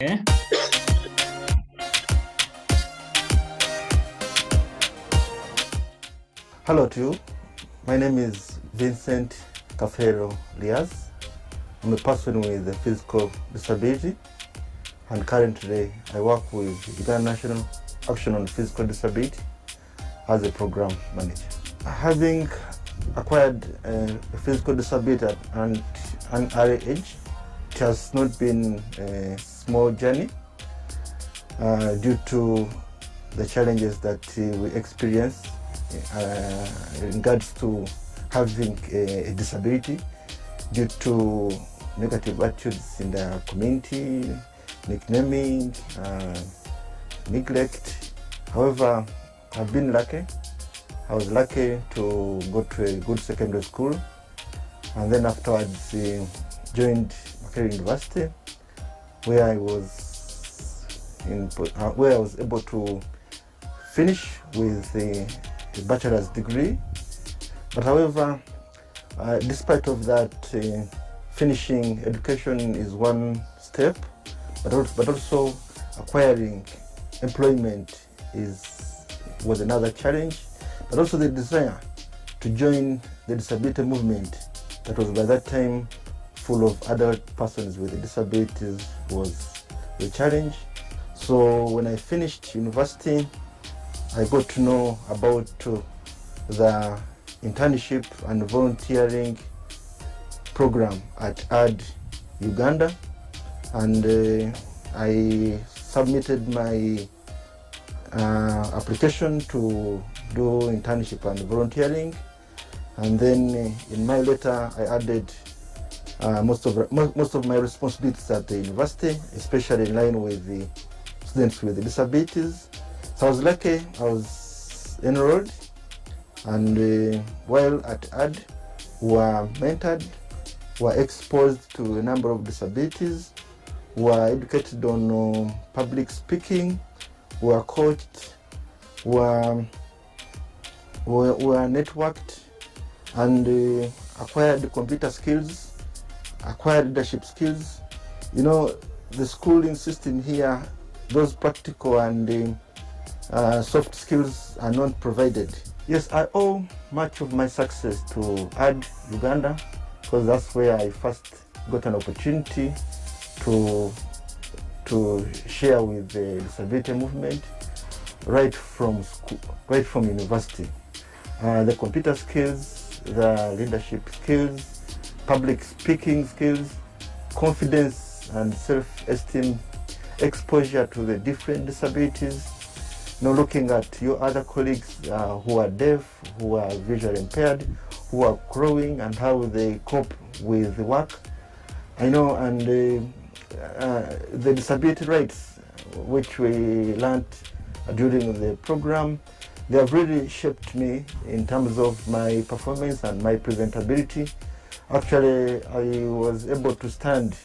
Okay. Hello to you. My name is Vincent Cafero Liaz. I'm a person with a physical disability, and currently I work with Uganda National Action on Physical Disability as a program manager. Having acquired a physical disability at an early age, it has not been a small journey due to the challenges that we experience in regards to having a disability due to negative attitudes in the community, nicknaming, neglect. However, I've been lucky. I was lucky to go to a good secondary school, and then afterwards joined Makerere University, where I was able to finish with a bachelor's degree. But however, despite of that, finishing education is one step, but also acquiring employment was another challenge. But also the desire to join the disability movement that was by that time full of adult persons with disabilities was a challenge. So when I finished university, I got to know about the internship and volunteering program at AD Uganda, and I submitted my application to do internship and volunteering, and then in my letter I added most of my responsibilities at the university, especially in line with the students with disabilities. So I was lucky, I was enrolled, and while at AD, were mentored, were exposed to a number of disabilities, were educated on public speaking, were coached, were networked, and acquired computer skills, acquired leadership skills. You know, the schooling system here, those practical and soft skills are not provided. Yes, I owe much of my success to AD Uganda, because that's where I first got an opportunity to share with the disability movement right from school, right from university. The computer skills, the leadership skills, public speaking skills, confidence and self-esteem, exposure to the different disabilities, looking at your other colleagues who are deaf, who are visually impaired, who are growing, and how they cope with work. And the disability rights, which we learned during the program, they have really shaped me in terms of my performance and my presentability. Actually, I was able to stand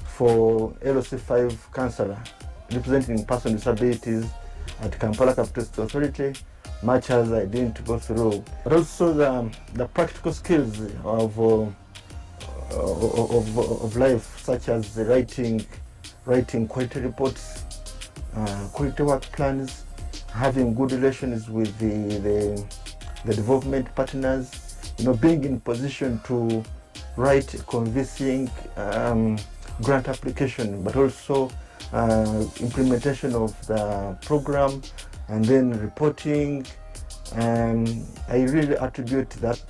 for LOC5 councillor, representing person with disabilities at Kampala Capital City Authority, much as I didn't go through. But also the practical skills of life, such as writing quality reports, quality work plans, having good relations with the development partners, being in position to write a convincing grant application, but also implementation of the program, and then reporting. I really attribute that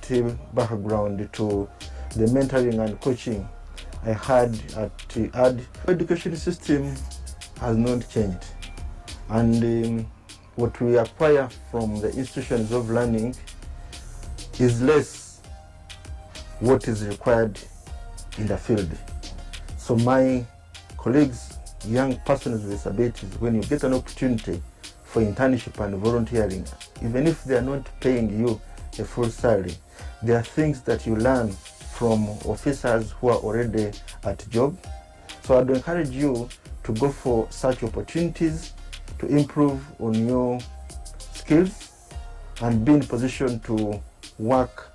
background to the mentoring and coaching I had at AD. The education system has not changed, and what we acquire from the institutions of learning is less what is required in the field. So my colleagues, young persons with disabilities, when you get an opportunity for internship and volunteering, even if they are not paying you a full salary, there are things that you learn from officers who are already at job. So I'd encourage you to go for such opportunities to improve on your skills and be in position to work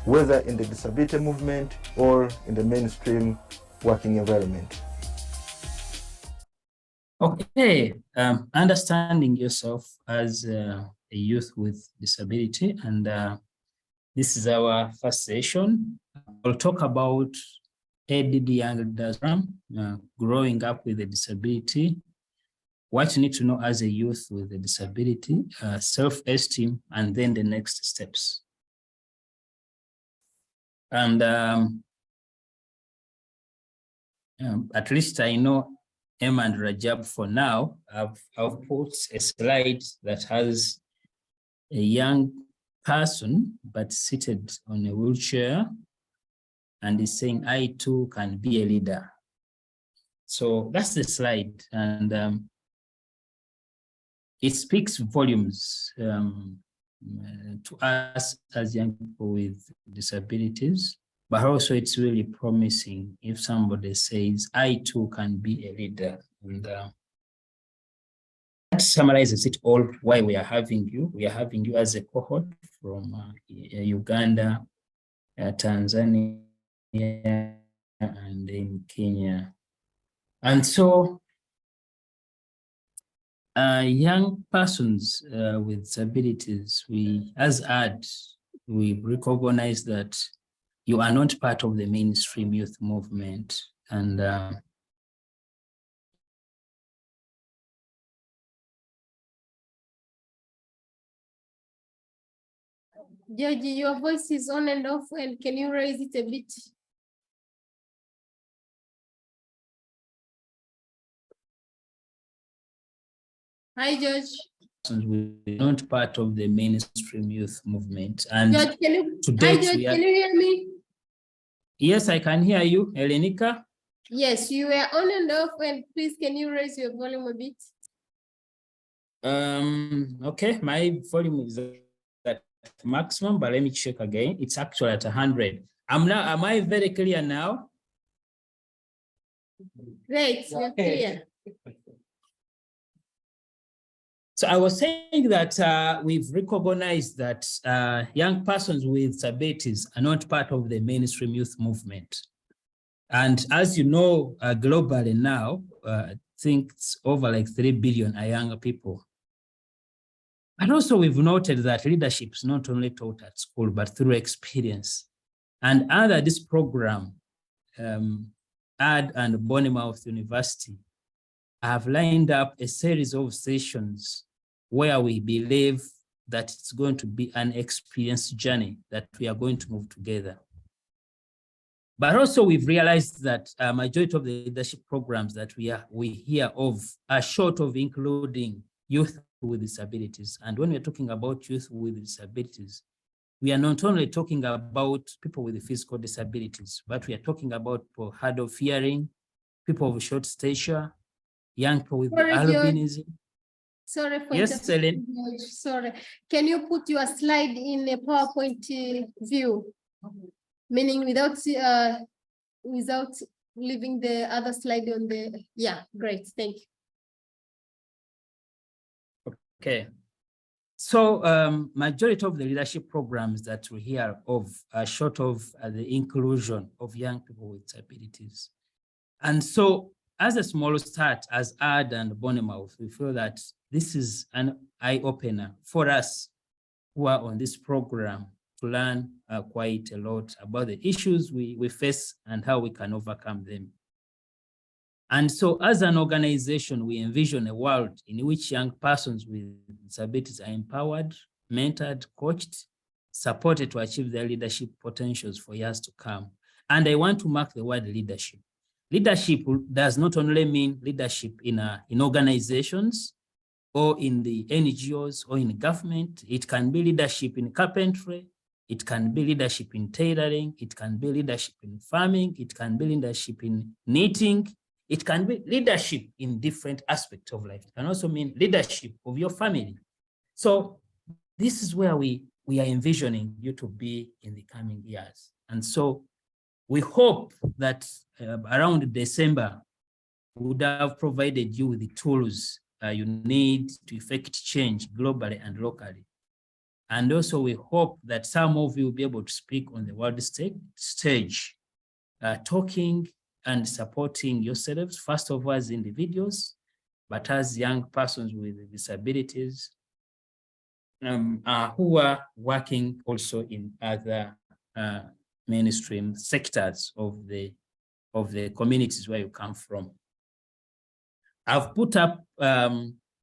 whether in the disability movement or in the mainstream working environment. Okay, understanding yourself as a youth with disability, and this is our first session. We'll talk about ADD Young Leaders Program, growing up with a disability, what you need to know as a youth with a disability, self-esteem, and then the next steps. And at least I know Emma and Rajab for now. I've put a slide that has a young person, but seated on a wheelchair, and is saying, I too can be a leader. So that's the slide, and it speaks volumes to us as young people with disabilities, but also it's really promising if somebody says, I too can be a leader. And that summarizes it all, why we are having you. We are having you as a cohort from Uganda, Tanzania, and in Kenya. And so young persons with disabilities, as AD, we recognize that you are not part of the mainstream youth movement. And Georgie, your voice is on and off, and can you raise it a bit? Hi, George. we're not part of the mainstream youth movement. And George, can you, today, hi, George, can you hear me? Yes, I can hear you, Elenika. Yes, you were on and off, and please, can you raise your volume a bit? Okay, my volume is at maximum, but let me check again. It's actually at 100. Am I very clear now? Great, you're clear. So I was saying that we've recognized that young persons with disabilities are not part of the mainstream youth movement. And as you know, globally now, I think it's over like 3 billion are younger people. And also we've noted that leadership is not only taught at school, but through experience. And under this program, AD and Bournemouth University have lined up a series of sessions where we believe that it's going to be an experience journey that we are going to move together. But also we've realized that a majority of the leadership programs that we hear of are short of including youth with disabilities. And when we're talking about youth with disabilities, we are not only talking about people with physical disabilities, but we are talking about people hard of hearing, people of short stature, young people with albinism. Sorry for yes, Ellen. Sorry. Can you put your slide in a PowerPoint view? Meaning without leaving the other slide on the, yeah, great, thank you. Okay. So majority of the leadership programs that we hear of are short of the inclusion of young people with disabilities. And so as a small start, as AD and Bournemouth, we feel that this is an eye-opener for us who are on this program to learn quite a lot about the issues we face and how we can overcome them. And so as an organization, we envision a world in which young persons with disabilities are empowered, mentored, coached, supported to achieve their leadership potentials for years to come. And I want to mark the word leadership. Leadership does not only mean leadership in organizations or in the NGOs or in government. It can be leadership in carpentry. It can be leadership in tailoring. It can be leadership in farming. It can be leadership in knitting. It can be leadership in different aspects of life. It can also mean leadership of your family. So this is where we are envisioning you to be in the coming years. And so we hope that around December, we would have provided you with the tools you need to effect change globally and locally. And also we hope that some of you will be able to speak on the world stage, talking and supporting yourselves, first of all as individuals, but as young persons with disabilities who are working also in other mainstream sectors of the communities where you come from. I've put up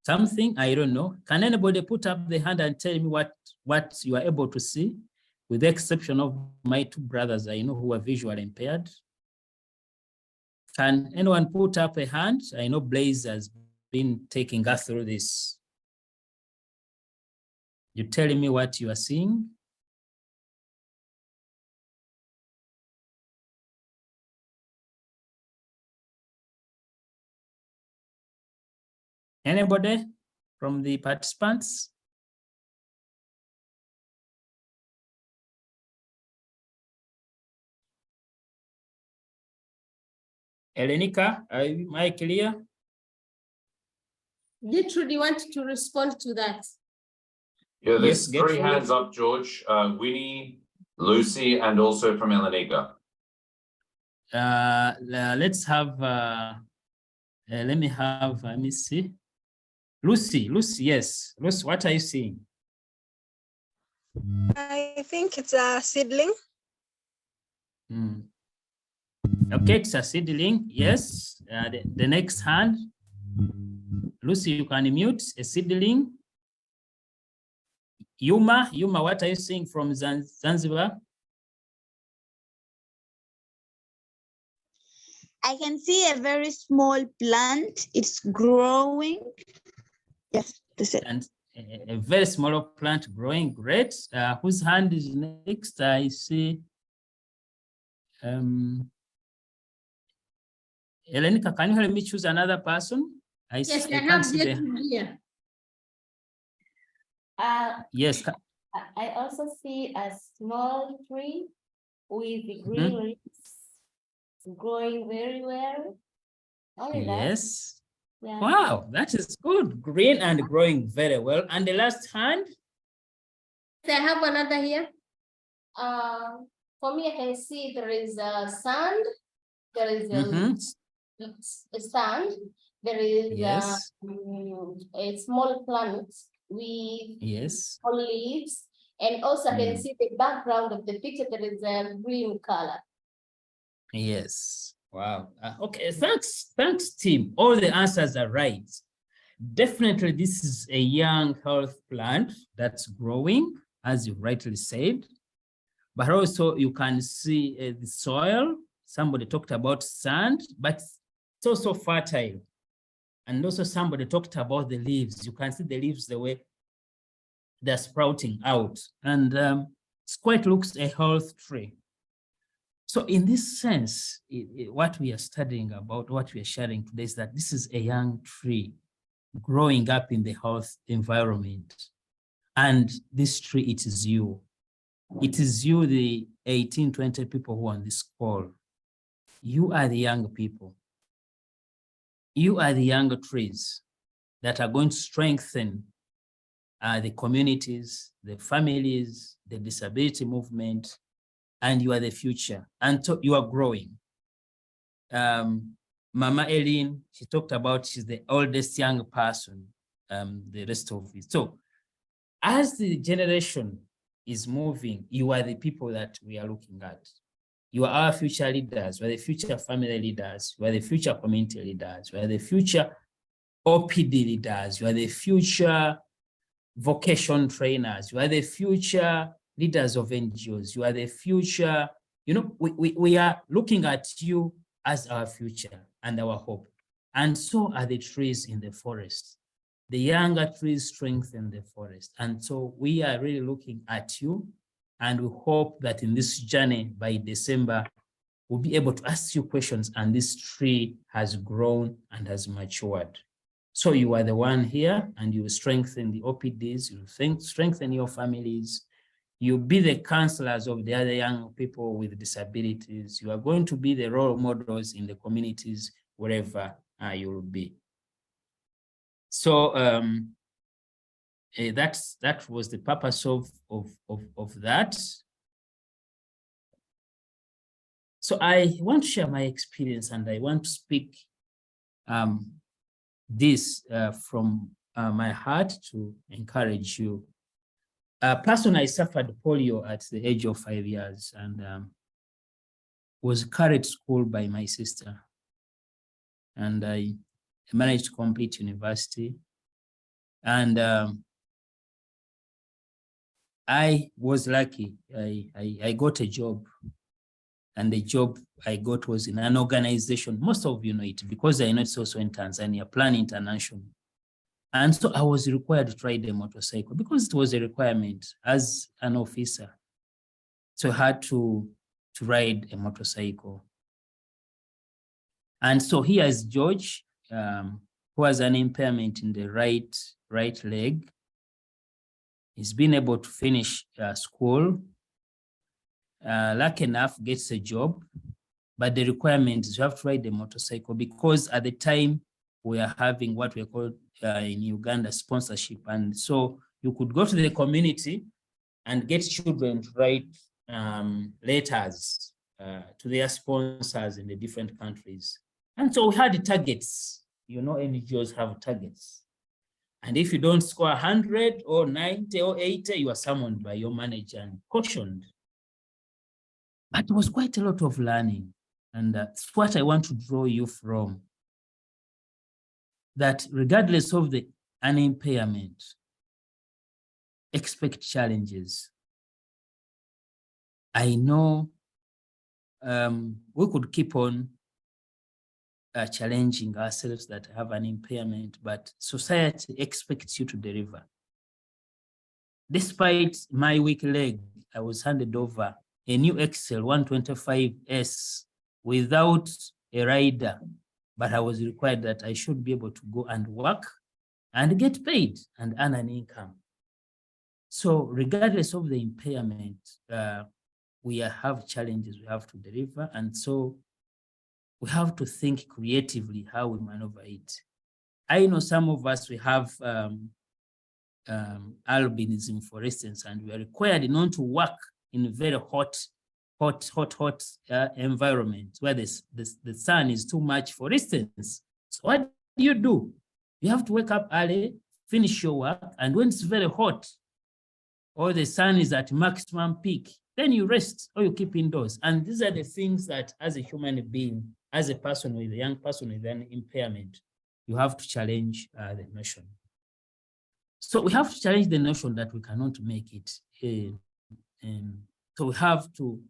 something, I don't know. Can anybody put up the hand and tell me what you are able to see, with the exception of my two brothers I know who are visually impaired? Can anyone put up a hand? I know Blaze has been taking us through this. You telling me what you are seeing? Anybody from the participants? Elenika, am I clear? Gertrude, you want to respond to that? Yeah, Yes, there's get three through. hands up, George. Winnie, Lucy, and also from Elenika. Let's have, let me see. Lucy, yes. Lucy, what are you seeing? I think it's a seedling. Okay, it's a seedling, yes. The next hand. Lucy, you can mute a seedling. Yuma, what are you seeing from Zanzibar? I can see a very small plant. It's growing. Yes, that's it. And a very small plant growing, great. Whose hand is next? I see. Elenika, can you help me choose another person? Yes, I can't have see the. Gertrude here. Yes. I also see a small tree with green leaves growing very well. Only that. Yes. Yeah. Wow, that is good. Green and growing very well. And the last hand? I have another here. For me, I can see there is a sand. There is a sand. There is Yes. a small plant with Yes. small leaves. And also I can see the background of the picture. There is a green color. Yes. Wow. Okay. Thanks, team. All the answers are right. Definitely, this is a young health plant that's growing, as you rightly said. But also, you can see the soil. Somebody talked about sand, but it's also fertile. And also, somebody talked about the leaves. You can see the leaves the way they're sprouting out, and it's quite looks a health tree. So in this sense, what we are studying about, what we are sharing today is that this is a young tree growing up in the health environment. And this tree, it is you. It is you, the 18, 20 people who are on this call. You are the young people. You are the younger trees that are going to strengthen the communities, the families, the disability movement, and you are the future. And so you are growing. Mama Eileen, she talked about she's the oldest young person, the rest of it. So as the generation is moving, you are the people that we are looking at. You are our future leaders. We are the future family leaders. We are the future community leaders. We are the future OPD leaders. You are the future vocation trainers. You are the future leaders of NGOs. You are the future, we are looking at you as our future and our hope. And so are the trees in the forest. The younger trees strengthen the forest. And so we are really looking at you, and we hope that in this journey by December, we'll be able to ask you questions, and this tree has grown and has matured. So you are the one here, and you strengthen the OPDs, you strengthen your families, you'll be the counselors of the other young people with disabilities. You are going to be the role models in the communities wherever you will be. So that was the purpose of that. So I want to share my experience, and I want to speak this from my heart to encourage you. Personally, I suffered polio at the age of 5 years and was carried to school by my sister. And I managed to complete university. And I was lucky. I got a job. And the job I got was in an organization. Most of you know it because I know it's also in Tanzania, Plan International. And so I was required to ride a motorcycle because it was a requirement as an officer. So I had to ride a motorcycle. And so here is George, who has an impairment in the right leg. He's been able to finish school. Lucky enough, gets a job, but the requirement is you have to ride a motorcycle because at the time we are having what we call in Uganda sponsorship. And so you could go to the community and get children to write letters to their sponsors in the different countries. And so we had targets, you know, NGOs have targets. And if you don't score 100 or 90 or 80, you are summoned by your manager and cautioned. But it was quite a lot of learning. And that's what I want to draw you from. That regardless of an impairment, expect challenges. I know we could keep on challenging ourselves that have an impairment, but society expects you to deliver. Despite my weak leg, I was handed over a new Excel 125S without a rider, but I was required that I should be able to go and work and get paid and earn an income. So regardless of the impairment, we have challenges we have to deliver. And so we have to think creatively how we maneuver it. I know some of us, we have albinism, for instance, and we are required not to work in a very hot environment where the sun is too much, for instance. So what do? You have to wake up early, finish your work, and when it's very hot or the sun is at maximum peak, then you rest or you keep indoors. And these are the things that as a human being, as a person with a young person with an impairment, you have to challenge the notion. So we have to challenge the notion that we cannot make it. So we have to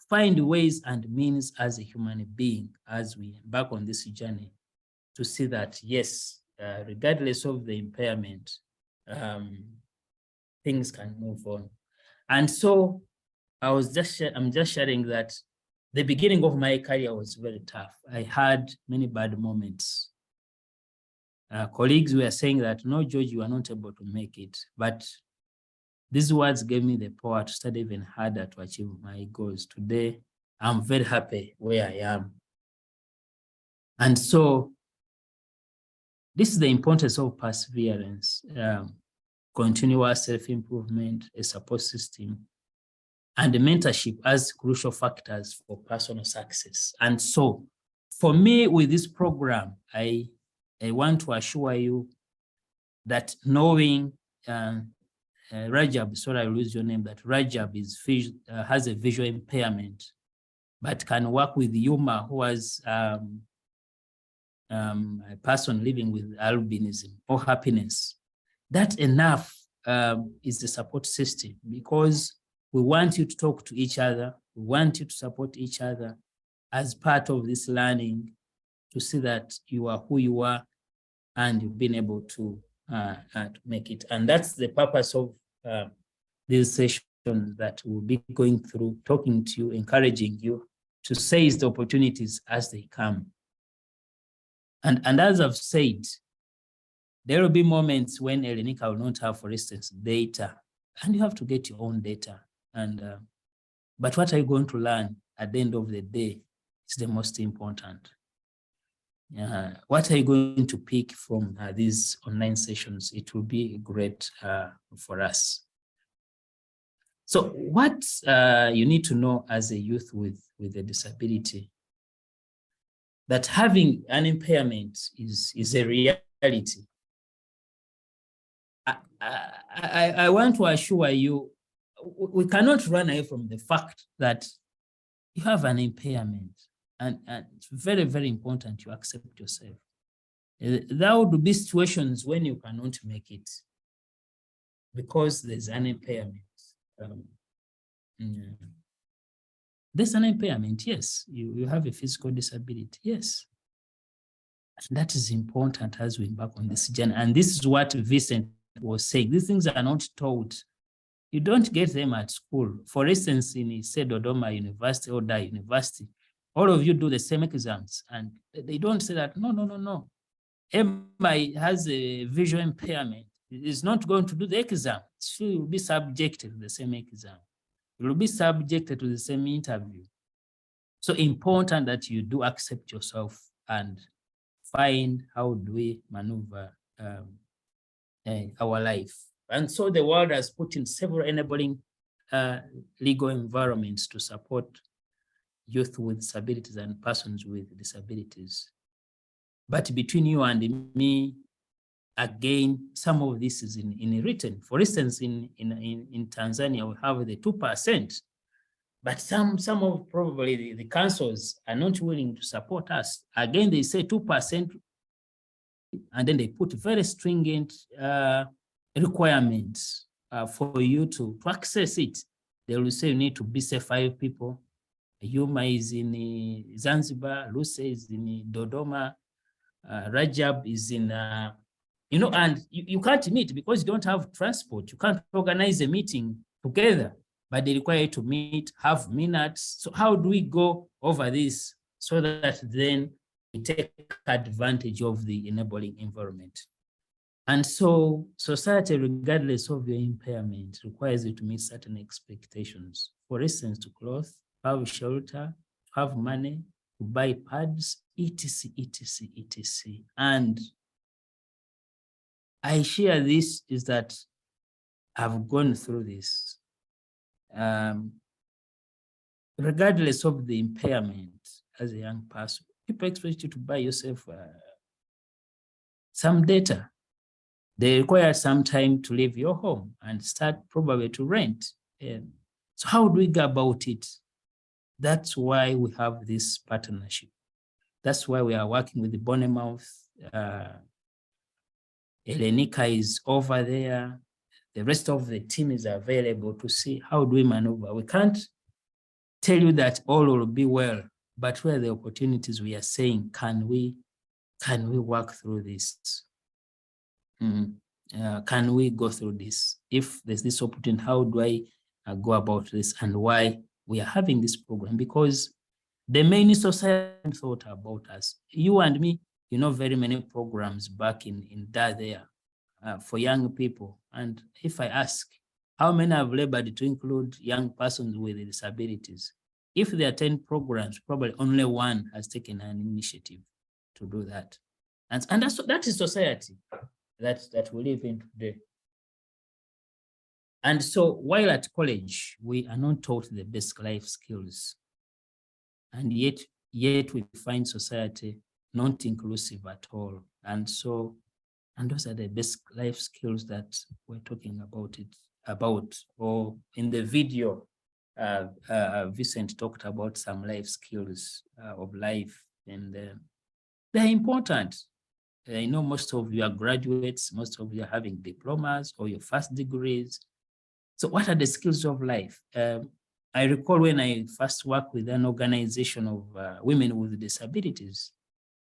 find ways and means as a human being, as we embark on this journey, to see that, yes, regardless of the impairment, things can move on. And so I'm just sharing that the beginning of my career was very tough. I had many bad moments. Colleagues were saying that, no, George, you are not able to make it. But these words gave me the power to study even harder to achieve my goals. Today, I'm very happy where I am. And so this is the importance of perseverance, continuous self-improvement, a support system, and the mentorship as crucial factors for personal success. And so for me with this program, I want to assure you that knowing Rajab, sorry I lose your name, that Rajab has a visual impairment, but can work with Yuma, who has a person living with albinism or happiness. That enough is the support system, because we want you to talk to each other. We want you to support each other as part of this learning, to see that you are who you are and you've been able to make it. And that's the purpose of this session that we'll be going through, talking to you, encouraging you to seize the opportunities as they come. And as I've said, there will be moments when Elenika will not have, for instance, data, and you have to get your own data. And but what are you going to learn at the end of the day is the most important. What are you going to pick from these online sessions? It will be great for us. So what you need to know as a youth with a disability that having an impairment is a reality. I want to assure you, we cannot run away from the fact that you have an impairment, and it's very, very important you accept yourself. There would be situations when you cannot make it because there's an impairment. There's an impairment, yes. You have a physical disability, yes. And that is important as we embark on this journey. And this is what Vincent was saying. These things are not taught. You don't get them at school. For instance, in say Dodoma University or Dar University, all of you do the same exams, and they don't say that, no. MI has a visual impairment. Is not going to do the exam. She will be subjected to the same exam. You will be subjected to the same interview. So important that you do accept yourself and find how do we maneuver our life. And so the world has put in several enabling legal environments to support youth with disabilities and persons with disabilities. But between you and me, again, some of this is in written. For instance, in Tanzania, we have the 2%, but some of probably the councils are not willing to support us. Again, they say 2%, and then they put very stringent requirements for you to access it. They will say you need to be say 5 people. Yuma is in Zanzibar, Luce is in Dodoma, Rajab is in, and you can't meet because you don't have transport. You can't organize a meeting together, but they require you to meet, have minutes. So how do we go over this so that then we take advantage of the enabling environment? And so society, regardless of your impairment, requires you to meet certain expectations. For instance, to clothe, have shelter, have money, to buy pads, etc., etc., etc. And I share this is that I've gone through this. Regardless of the impairment as a young person, people expect you to buy yourself some data. They require some time to leave your home and start probably to rent. So how do we go about it? That's why we have this partnership. That's why we are working with the Bournemouth. Elenika is over there. The rest of the team is available to see how do we maneuver. We can't tell you that all will be well, but where the opportunities we are saying, can we work through this? Can we go through this? If there's this opportunity, how do I go about this, and why we are having this program? Because the main society thought about us. You and me, very many programs back in Dar there for young people. And if I ask, how many have labored to include young persons with disabilities? If there are 10 programs, probably only 1 has taken an initiative to do that. And that is society that we live in today. And so while at college, we are not taught the basic life skills. And yet we find society not inclusive at all. And those are the basic life skills that we're talking about. Or in the video, Vincent talked about some life skills of life, and they're important. I know most of you are graduates, most of you are having diplomas or your first degrees. So what are the skills of life? I recall when I first worked with an organization of women with disabilities,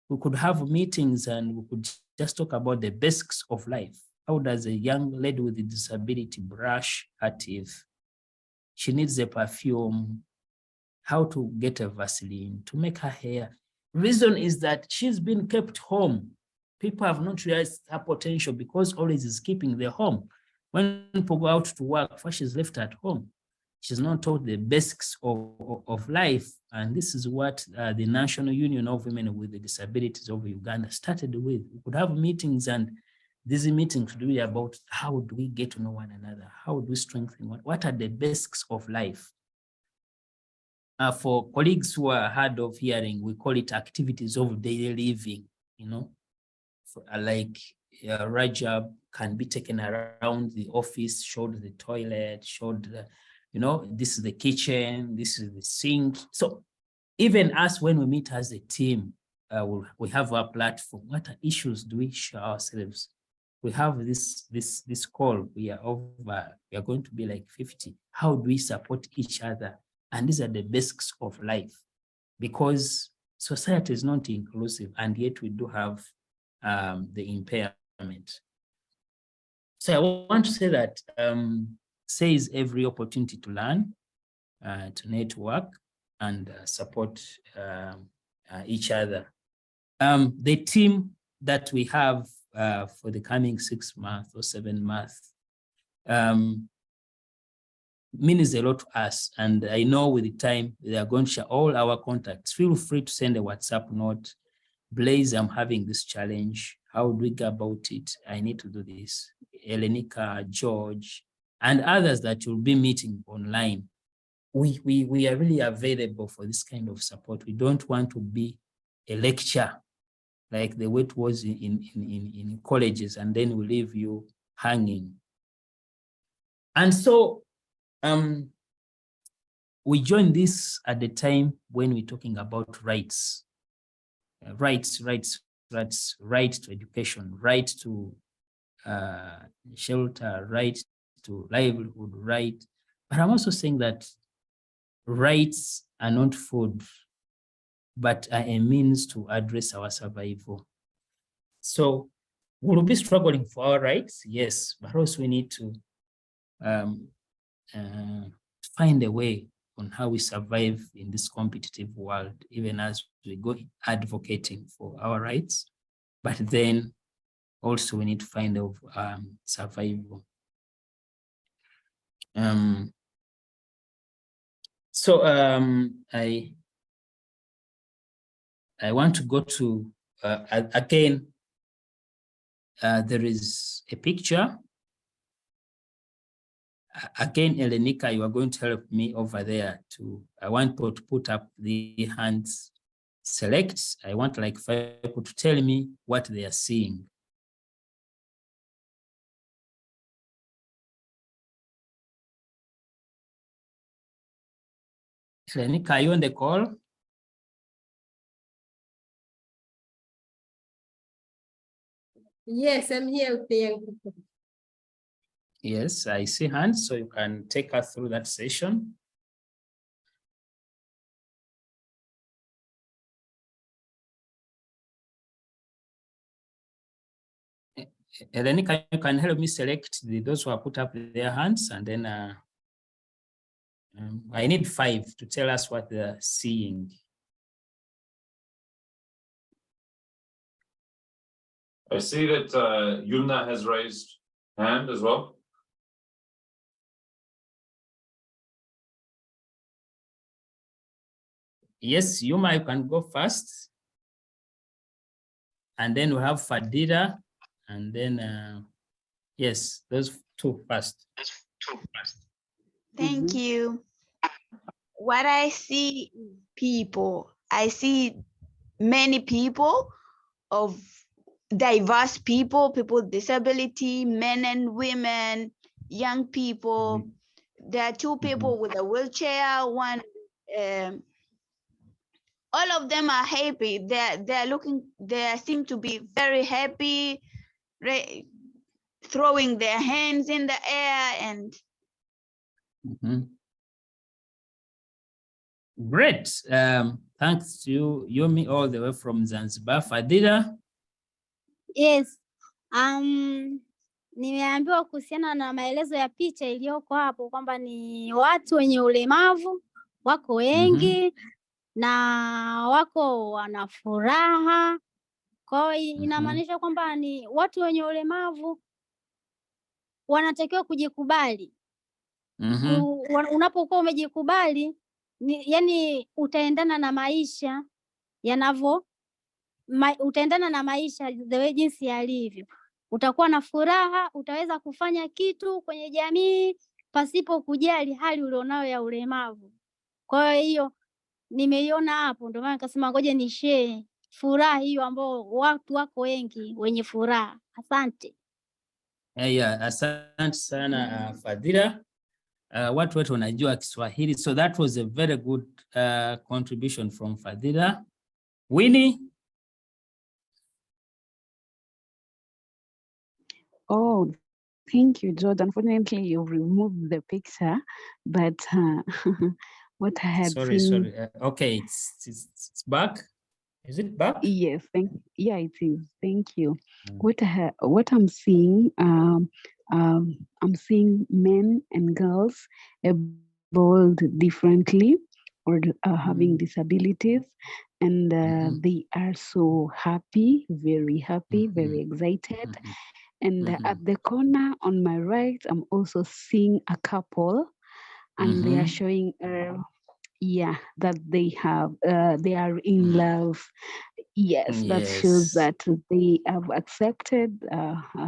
we could have meetings and we could just talk about the basics of life. How does a young lady with a disability brush her teeth? She needs a perfume, how to get a Vaseline, to make her hair. Reason is that she's been kept home. People have not realized her potential because always is keeping the home. When people go out to work, first she's left at home. She's not taught the basics of life. And this is what the National Union of Women with Disabilities of Uganda started with. We could have meetings, and these meetings would be about how do we get to know one another? How do we strengthen what are the basics of life? for colleagues who are hard of hearing, we call it activities of daily living, you know, like Rajab can be taken around the office, showed the toilet, showed the, you know, this is the kitchen, this is the sink. So even us, when we meet as a team, we have our platform. What issues do we share ourselves? We have this call. We are going to be like 50. How do we support each other? And these are the basics of life, because society is not inclusive, and yet we do have the impairment. So I want to say that SAY every opportunity to learn, to network, and support each other. The team that we have for the coming 6 months or 7 months means a lot to us. And I know with the time, they are going to share all our contacts. Feel free to send a WhatsApp note. Blaze, I'm having this challenge. How do we go about it? I need to do this. Elenika, George, and others that you'll be meeting online. We are really available for this kind of support. We don't want to be a lecture like the way it was in colleges, and then we leave you hanging. And so we joined this at the time when we're talking about rights. Right to education, right to shelter, right to livelihood, right. But I'm also saying that rights are not food, but are a means to address our survival. So we'll be struggling for our rights, yes, but also we need to find a way on how we survive in this competitive world, even as we go advocating for our rights. But then also we need to find a survival. I want to go to, again, there is a picture. Again, Elenika, you are going to help me over there to, I want to put up the hands, select. I want like 5 people to tell me what they are seeing. Elenika, are you on the call? Yes, I'm here with the young people. Yes, I see hands, so you can take us through that session. Elenika, you can help me select those who have put up their hands, and then I need 5 to tell us what they're seeing. I see that Yumna has raised hand as well. Yes, Yuma, you can go first. And then we have Fadira, and then, yes, those 2 first. Thank you. What I see people, I see many people of diverse people, people with disability, men and women, young people. There are 2 people with a wheelchair, one, all of them are happy. They seem to be very happy, throwing their hands in the air and Great. Thanks to Yomi all the way from Zanzibar. Fadila? Yes. Nimeambiwa kuhusiana na maelezo ya picha iliyoko hapo kwamba ni watu wenye ulemavu wako wengi na wako wana furaha. Kwa hiyo inamaanisha kwamba ni watu wenye ulemavu wanatakiwa kujikubali. Unapokuwa umejikubali, yani utaendana na maisha yanavyo, utaendana na maisha the way jinsi yalivyo. Utakuwa na furaha, utaweza kufanya kitu kwenye jamii pasipo kujali hali ulionayo ya ulemavu. Kwa hiyo nimeiona hapo, ndio maana nikasema ngoja ni share furaha hiyo ambao watu wako wengi wenye furaha. Asante. Yeah, asante sana Fadhila. Watu wetu wanajua Kiswahili, so that was a very good contribution from Fadhila. Winnie? Oh, thank you, George. Unfortunately, you removed the picture, but what I had Sorry. seen. Okay, it's back. Is it back? Yes, yeah, it is. Thank you. What I'm seeing, I'm seeing men and girls able differently or having disabilities, and they are so happy, very happy, very excited. And at the corner on my right, I'm also seeing a couple, and they are showing, that they are in love. Yes, that shows that they have accepted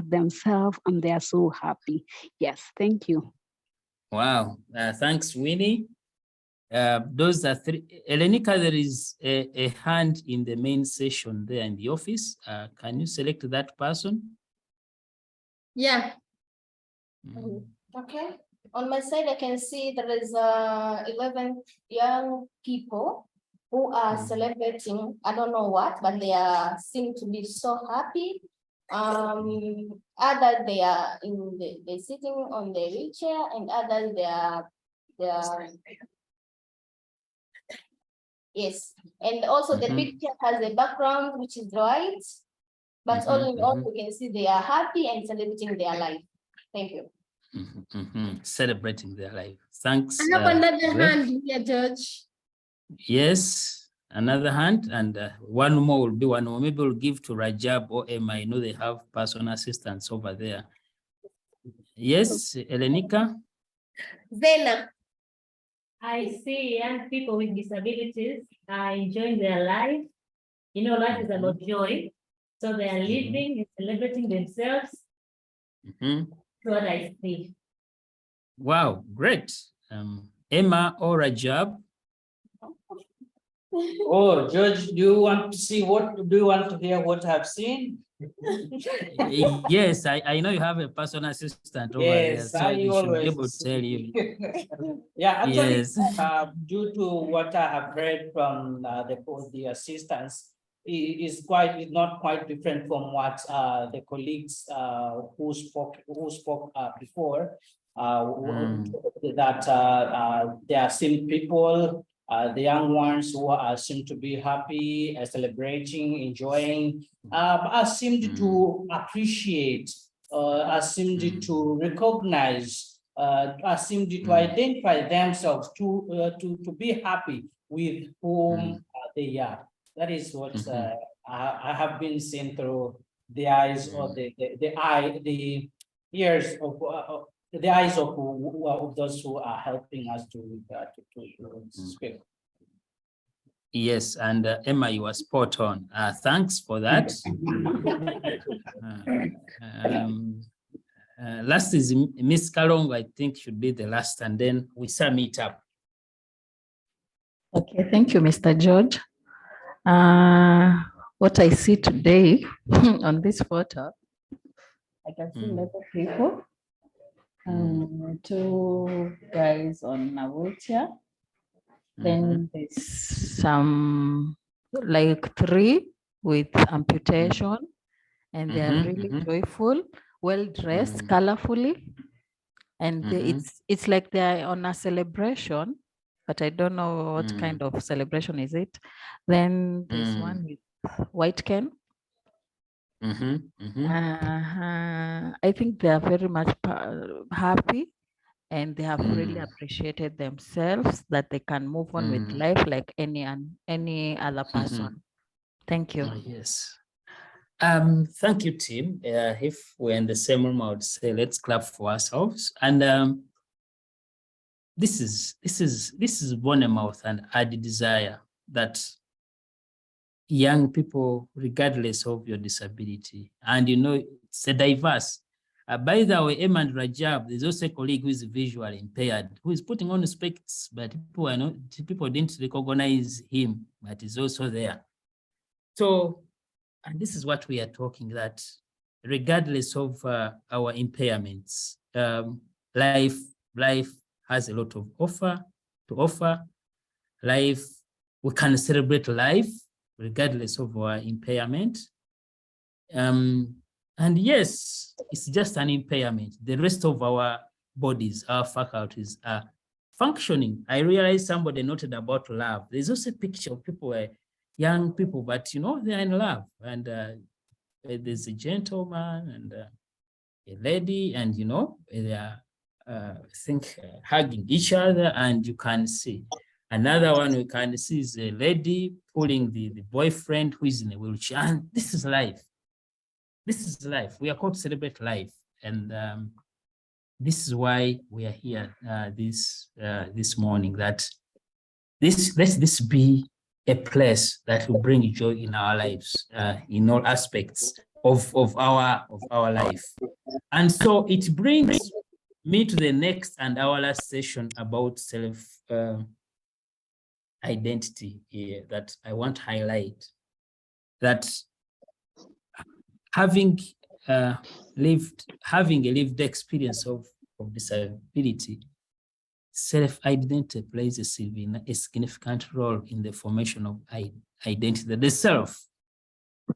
themselves, and they are so happy. Yes, thank you. Wow, thanks, Winnie. Those are three. Elenika, there is a hand in the main session there in the office. Can you select that person? Yeah. Okay. On my side, I can see there is 11 young people who are celebrating, I don't know what, but they seem to be so happy. Others they are they're sitting on the wheelchair, and others they are yes. And also the picture has a background which is white, but all in all, we can see they are happy and celebrating their life. Thank you. Celebrating their life. Thanks. I have another hand here, George. Yes, another hand, and one more will be one more. Maybe we'll give to Rajab or Emma. I know they have personal assistants over there. Yes, Elenika? Zena. I see young people with disabilities are enjoying their life. You know, life is about joy. So they are living and celebrating themselves. That's what I see. Wow, great. Emma or Rajab? Oh, George, do you want to see what? Do you want to hear what I've seen? Yes, I know you have a personal assistant over there, so they should be able to tell you. Yeah, actually, Yes. Due to what I have read from the assistants, is not quite different from what the colleagues who spoke before. That there are some people, the young ones who seem to be happy, celebrating, enjoying, seemed to appreciate, seemed to recognize, seemed to identify themselves to be happy with whom they are. That is what I have been seeing through the eyes of the ears of the eyes of those who are helping us to speak. Yes, and Emma, you are spot on. Thanks for that. Last is Miss Kalong, I think should be the last, and then we sum it up. Okay, thank you, Mr. George. What I see today on this photo, I can see 11 people, 2 guys on a wheelchair. Then there's some like 3 with amputation, and they are really joyful, well dressed, colorfully, and it's like they are on a celebration, but I don't know what kind of celebration is it. Then there's one with white cane. I think they are very much happy, and they have really appreciated themselves that they can move on with life like any other person. Thank you. Yes. Thank you, team. If we're in the same room, I would say let's clap for ourselves. And this is Bournemouth and Adi desire that young people, regardless of your disability, and you know, it's a diverse. By the way, Eman Rajab, there's also a colleague who is visually impaired, who is putting on specs, but people didn't recognize him, but he's also there. So, and this is what we are talking, that regardless of our impairments, life has a lot to offer. Life, we can celebrate life regardless of our impairment. And yes, it's just an impairment. The rest of our bodies, our faculties are functioning. I realized somebody noted about love. There's also a picture of people, young people, but they're in love. And there's a gentleman and a lady, and they are, I think, hugging each other, and you can see. Another one we can see is a lady pulling the boyfriend who is in a wheelchair. And this is life. This is life. We are called to celebrate life. And this is why we are here this morning, that let this be a place that will bring joy in our lives, in all aspects of our life. And so it brings me to the next and our last session about self identity here that I want to highlight, that having a lived experience of disability, self-identity plays a significant role in the formation of identity. The self,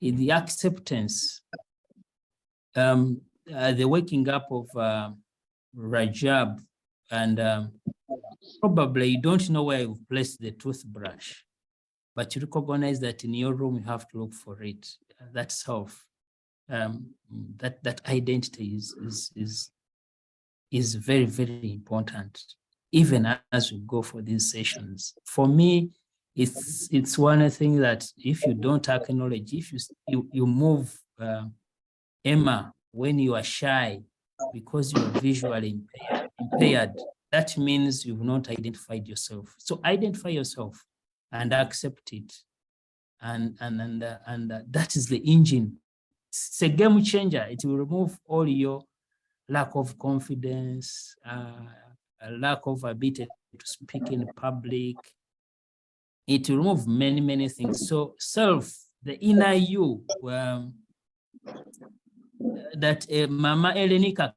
in the acceptance, the waking up of Rajab, and probably you don't know where you've placed the toothbrush, but you recognize that in your room you have to look for it. That self, that identity is very, very important, even as we go for these sessions. For me, it's one thing that if you don't acknowledge, if you move, Emma, when you are shy because you are visually impaired, that means you've not identified yourself. So identify yourself and accept it, and that is the engine. It's a game changer. It will remove all your lack of confidence, a lack of ability to speak in public. It will remove many, many things. So self, the inner you, that Mama Elenika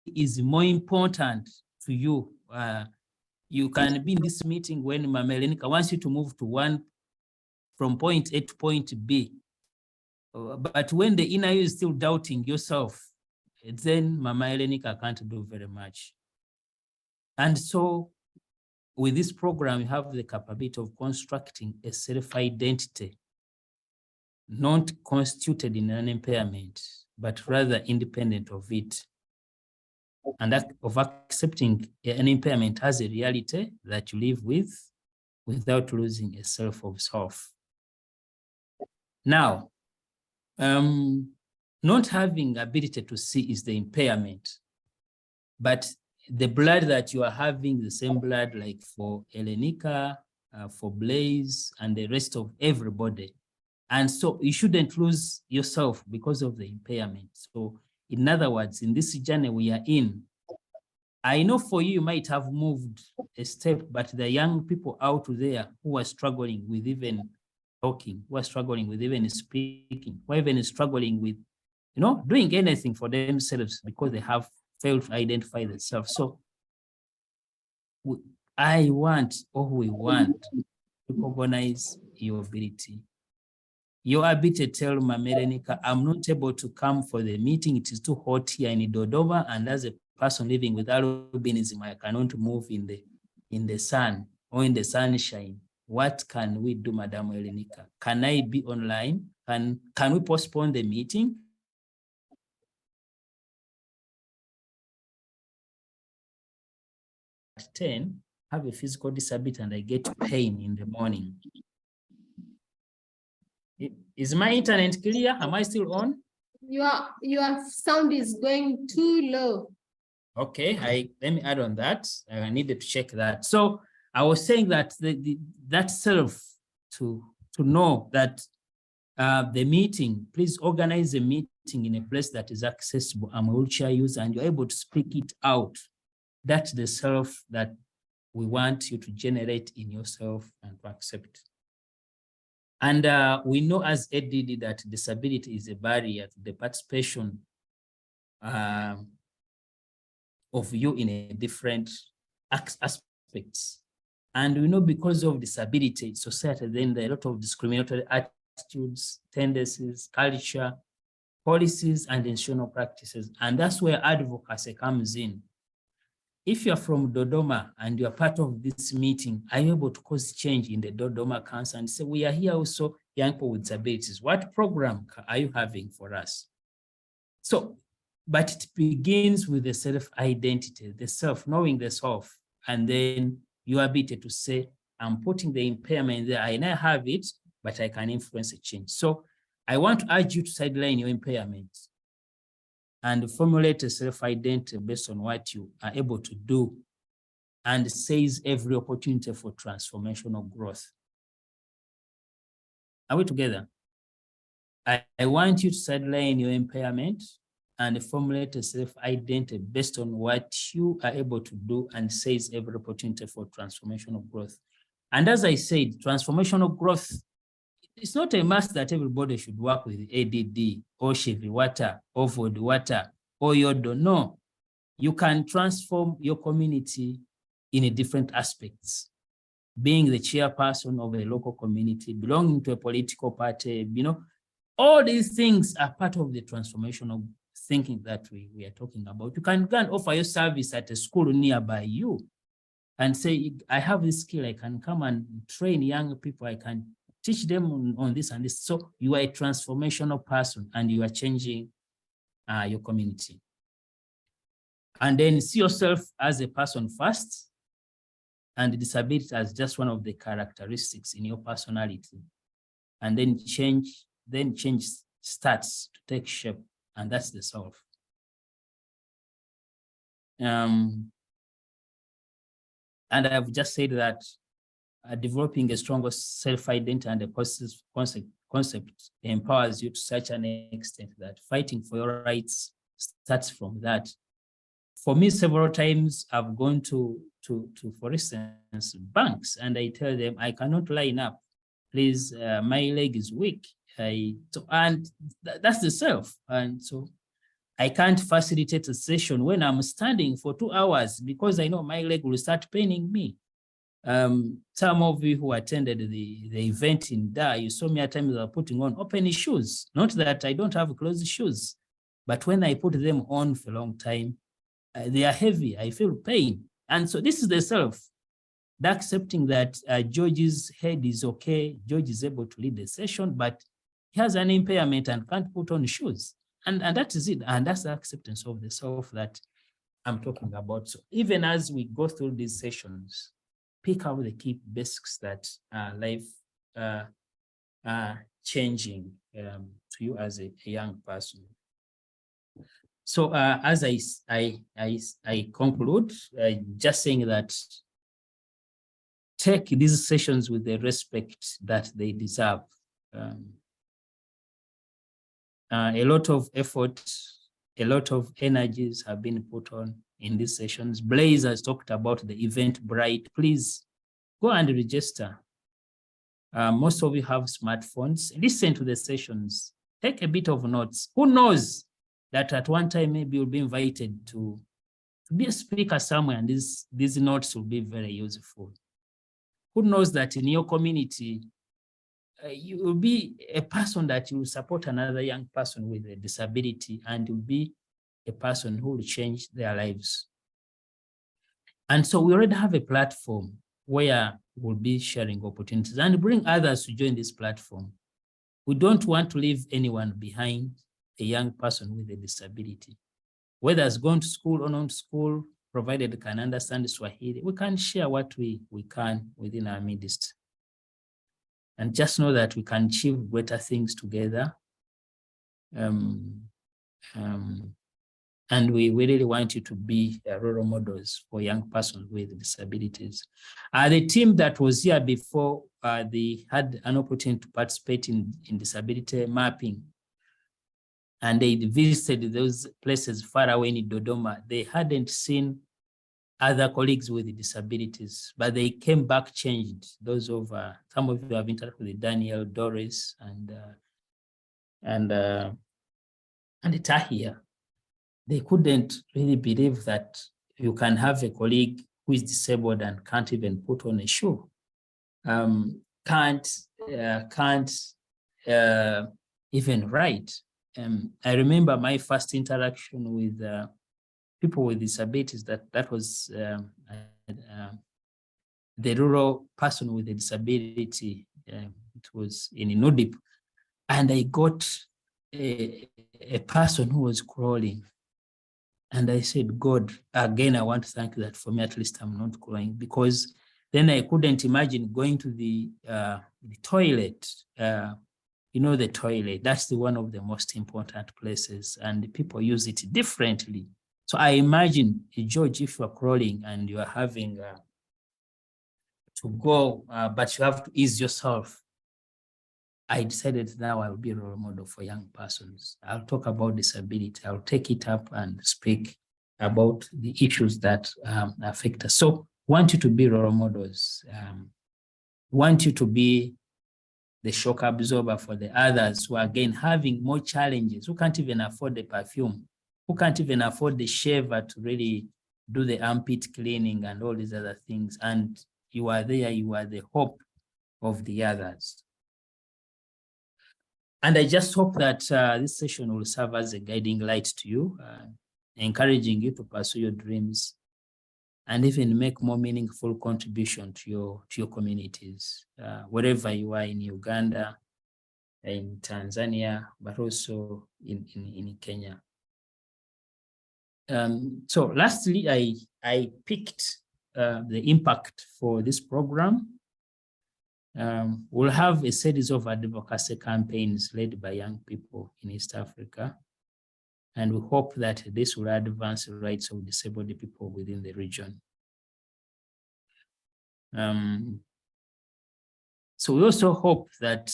is more important to you. You can be in this meeting when Mama Elenika wants you to move from point A to point B. But when the inner you is still doubting yourself, then Mama Elenika can't do very much. And so with this program, you have the capability of constructing a self-identity, not constituted in an impairment, but rather independent of it, and of accepting an impairment as a reality that you live with without losing a self of self. Now, not having ability to see is the impairment, but the blood that you are having, the same blood like for Elenika, for Blaze, and the rest of everybody. And so you shouldn't lose yourself because of the impairment. So in other words, in this journey we are in, I know for you, you might have moved a step, but the young people out there who are struggling with even talking, who are struggling with even speaking, who are even struggling with, doing anything for themselves because they have failed to identify themselves. So we want to recognize your ability. Your ability to tell Mama Elenika, I'm not able to come for the meeting. It is too hot here in Dodoma, and as a person living with albinism, I cannot move in the sun or in the sunshine. What can we do, Madam Elenika? Can I be online? Can we postpone the meeting? At 10, have a physical disability and I get pain in the morning. Is my internet clear? Am I still on? Your sound is going too low. Okay, let me add on that. I needed to check that. So I was saying that that self to know that the meeting, please organize a meeting in a place that is accessible, I'm a wheelchair user, and you're able to speak it out. That's the self that we want you to generate in yourself and to accept. And we know as ADD that disability is a barrier to the participation of you in a different aspects. And we know because of disability, society, then there are a lot of discriminatory attitudes, tendencies, culture, policies, and institutional practices. And that's where advocacy comes in. If you're from Dodoma and you're part of this meeting, are you able to cause change in the Dodoma Council and say, we are here also young people with disabilities? What program are you having for us? So, but it begins with the self-identity, the self, knowing the self, and then your ability to say, I'm putting the impairment there, I now have it, but I can influence a change. So I want to urge you to sideline your impairment and formulate a self-identity based on what you are able to do and seize every opportunity for transformational growth. Are we together? I want you to sideline your impairment and formulate a self-identity based on what you are able to do and seize every opportunity for transformational growth. And as I said, transformational growth, it's not a must that everybody should work with ADD or Shivi Water or Vod Water or Yodo. No, you can transform your community in a different aspects. Being the chairperson of a local community, belonging to a political party, you know, all these things are part of the transformational thinking that we are talking about. You can go and offer your service at a school nearby you and say, I have this skill, I can come and train young people, I can teach them on this and this. So you are a transformational person and you are changing your community. And then see yourself as a person first, and disability as just one of the characteristics in your personality. And then change starts to take shape, and that's the self. And I've just said that developing a stronger self-identity and a positive concept empowers you to such an extent that fighting for your rights starts from that. For me, several times I've gone to for instance, banks, and I tell them I cannot line up. Please, my leg is weak. That's the self. And so I can't facilitate a session when I'm standing for 2 hours because I know my leg will start paining me. Some of you who attended the event in Dar, you saw me at times putting on open shoes. Not that I don't have closed shoes, but when I put them on for a long time, they are heavy, I feel pain. And so this is the self, the accepting that George's head is okay, George is able to lead the session, but he has an impairment and can't put on shoes. And that is it. And that's the acceptance of the self that I'm talking about. So even as we go through these sessions, pick out the key basics that life changing to you as a young person. So as I conclude, just saying that take these sessions with the respect that they deserve. A lot of effort, a lot of energies have been put on in these sessions. Blaze has talked about the event Bright. Please go and register. Most of you have smartphones. Listen to the sessions. Take a bit of notes. Who knows that at one time maybe you'll be invited to be a speaker somewhere, and these notes will be very useful. Who knows that in your community, you will be a person that you will support another young person with a disability, and you'll be a person who will change their lives. And so we already have a platform where we'll be sharing opportunities and bring others to join this platform. We don't want to leave anyone behind, a young person with a disability. Whether it's gone to school or not to school, provided can understand Swahili, we can share what we can within our midst. And just know that we can achieve greater things together. And we really want you to be role models for young persons with disabilities. The team that was here before, they had an opportunity to participate in disability mapping. and they visited those places far away in Dodoma. They hadn't seen other colleagues with disabilities, but they came back changed. Those of some of you have interacted with Daniel, Doris, and Tahia. They couldn't really believe that you can have a colleague who is disabled and can't even put on a shoe, can't even write. I remember my first interaction with people with disabilities. That was the rural person with a disability. It was in Inudip, and I got a person who was crawling. And I said, God, again, I want to thank you that for me, at least I'm not crying, because then I couldn't imagine going to the toilet. You know, the toilet, that's one of the most important places, and people use it differently. So I imagine, George, if you're crawling and you are having to go, but you have to ease yourself. I decided now I will be a role model for young persons. I'll talk about disability. I'll take it up and speak about the issues that affect us. So want you to be role models. Want you to be the shock absorber for the others who are again having more challenges, who can't even afford the perfume, who can't even afford the shaver to really do the armpit cleaning and all these other things. And you are there, you are the hope of the others. And I just hope that this session will serve as a guiding light to you, encouraging you to pursue your dreams and even make more meaningful contribution to your communities, wherever you are in Uganda, in Tanzania, but also in Kenya. So lastly, I picked the impact for this program. We'll have a series of advocacy campaigns led by young people in East Africa. And we hope that this will advance the rights of disabled people within the region. So we also hope that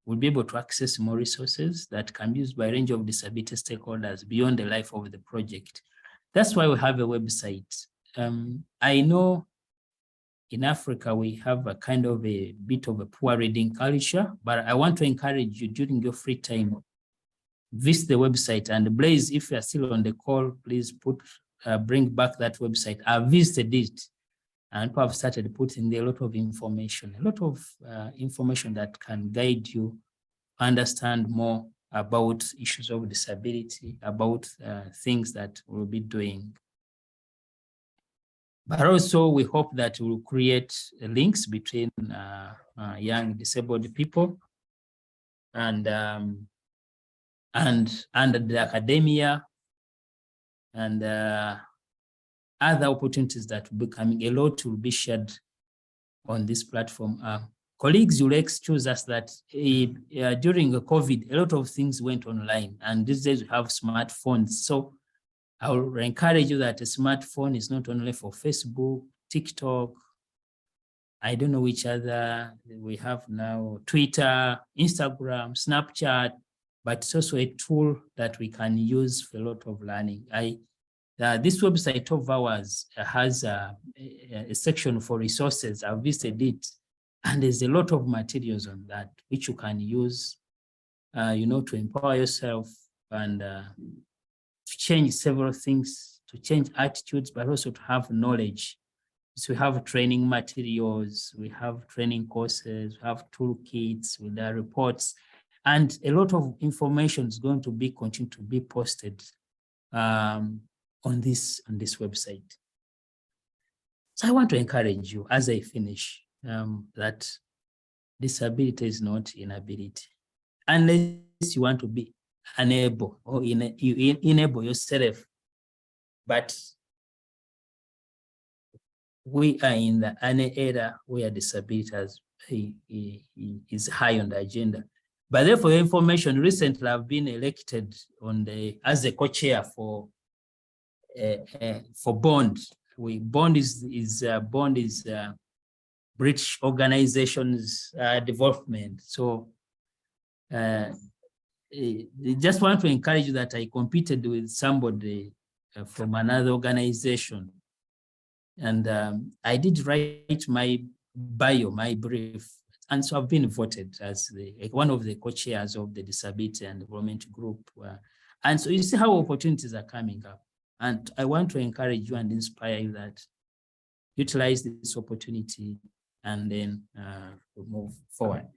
we'll be able to access more resources that can be used by a range of disability stakeholders beyond the life of the project. That's why we have a website. I know in Africa, we have a kind of a bit of a poor reading culture, but I want to encourage you during your free time, visit the website. And Blaze, if you are still on the call, please bring back that website. I visited it and people have started putting there a lot of information that can guide you, understand more about issues of disability, about things that we'll be doing. But also we hope that we'll create links between young disabled people and the academia and other opportunities that will be coming. A lot will be shared on this platform. Colleagues, you'll excuse us that during the COVID, a lot of things went online, and these days we have smartphones. So I will encourage you that a smartphone is not only for Facebook, TikTok, I don't know which other we have now, Twitter, Instagram, Snapchat, but it's also a tool that we can use for a lot of learning. This website of ours has a section for resources. I've visited it, and there's a lot of materials on that which you can use, to empower yourself and to change several things, to change attitudes, but also to have knowledge. So we have training materials, we have training courses, we have toolkits with the reports, and a lot of information is going to be continue to be posted on this website. So I want to encourage you as I finish that disability is not inability, unless you want to be unable or you enable yourself. But we are in an era where disability is high on the agenda. But therefore, your information, recently I've been elected as a co-chair for BOND. BOND is British Organizations Development. So just want to encourage you that I competed with somebody from another organization. And I did write my bio, my brief. And so I've been voted as one of the co-chairs of the Disability and Development Group. And so you see how opportunities are coming up. And I want to encourage you and inspire you that utilize this opportunity and then move forward.